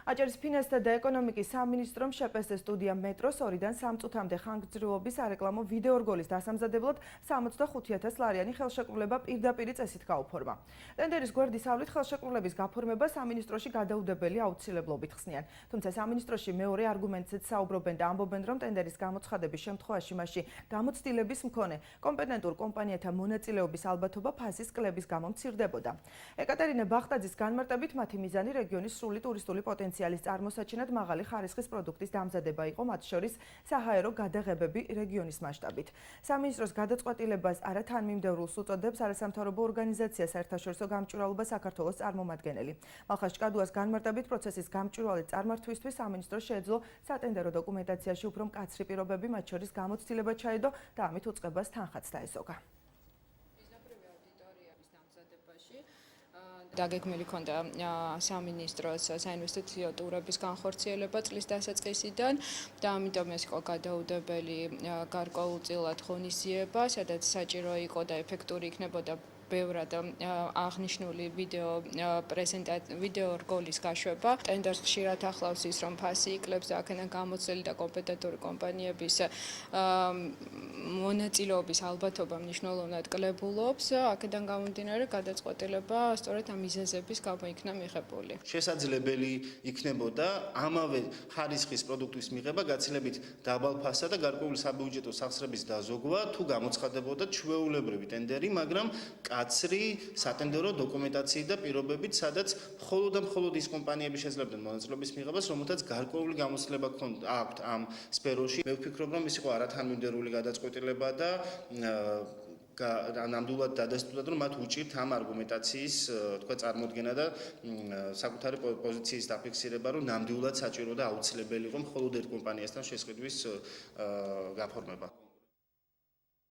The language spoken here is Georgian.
აჭარის ფინანსთა და ეკონომიკის სამინისტრომ შეპესეს სტუდია მეტროს 2-დან 3 წუთამდე ხანგრძლივობის სარეკლამო ვიდეო რგოლის დასამზადებლად 65,000 ლარიანი ხელშეკრულება პირდაპირ წესით გაუფორმა. ტენდერის გვერდისავლით ხელშეკრულების გაფორმება სამინისტროში გადაუდებელი აუცილებლობით ხსნიან. თუმცა სამინისტროში მეორე არგუმენტზეც საუბრობენ და ამბობენ, რომ ტენდერის გამოცხადების შემთხვევაში მასში გამოცდილების მქონე კომპეტენტურ კომპანიათა მონაწილეობის ალბათობა ფასის კლების გამო მცირდებოდა. ეკატერინე ბახტაძის განმარტებით მათი მიზანი რეგიონის სრული ტურისტული პოტენციალის წარმოსაჩენად მაღალი ხარისხის პროდუქტის დამზადება იყო, მათ შორის საჰაერო გადაღებები რეგიონის მასშტაბით. სამინისტროს გადაწყვეტილებას არა თანმიმდევრულს უწოდებს არასამთავრობო ორგანიზაცია საერთაშორისო გამჭვირვალობა საქართველოს წარმომადგენელი. მალხაზ ჭკადუას განმარტებით პროცესის გამჭვირვალე წარმართვისთვის სამინისტრო შეეძლო სატენდერო დოკუმენტაციაში უფრო მკაცრი პირობები, მათ შორის გამოცდილება ჩაედო და ამით უწყებას თანხაც დაესოგა. დაგეგმილი ქონდა სამინისტროს საინვესტიციო ტურების განხორციელება წლის დასაწყისიდან და ამიტომ ეს იყო გადაუდებელი გარკვეულწილად ღონისძიება, სადაც საჭირო იყო და ეფექტური იქნებოდა ბევრად აღნიშნული ვიდეო რგოლის გაშვება. ტენდერს ხშირად ახლავს ის, რომ ფასი იკლებს და აქედან გამოცდილი და კომპეტენტური კომპანიების მონაწილეობის ალბათობა მნიშვნელოვნად კლებულობს. აქედან გამომდინარე გადაწყვეტილება სწორედ ამ მიზეზების გამო იქნა მიღებული. შესაძლებელი იქნებოდა ამავე ხარისხის პროდუქტის მიღება გაცილებით დაბალ ფასსა და გარკვეული საბიუჯეტო სახსრების დაზოგვა თუ გამოცხადებოდა ჩვეულებრივი ტენდერი, მაგრამ კაცრი სატენდერო დოკუმენტაციით და პირობებით, სადაც მხოლოდ და მხოლოდ ის კომპანიები შეძლებდნენ მონაწილეობის მიღებას, რომელთაც გარკვეული გამოცდილება აქვთ ამ სფეროში. მე ვფიქრობ, რომ ის იყო არათანმიმდევრული გადაწყვეტილება და ნამდვილად დადასტურდა, რომ მათ უჭირთ ამ არგუმენტაციის თქვა წარმოდგენა და საკუთარი პოზიციის დაფიქსირება, რომ ნამდვილად საჭირო და აუცილებელი იყო მხოლოდ ერთ კომპანიასთან შესყიდვის გაფორმება.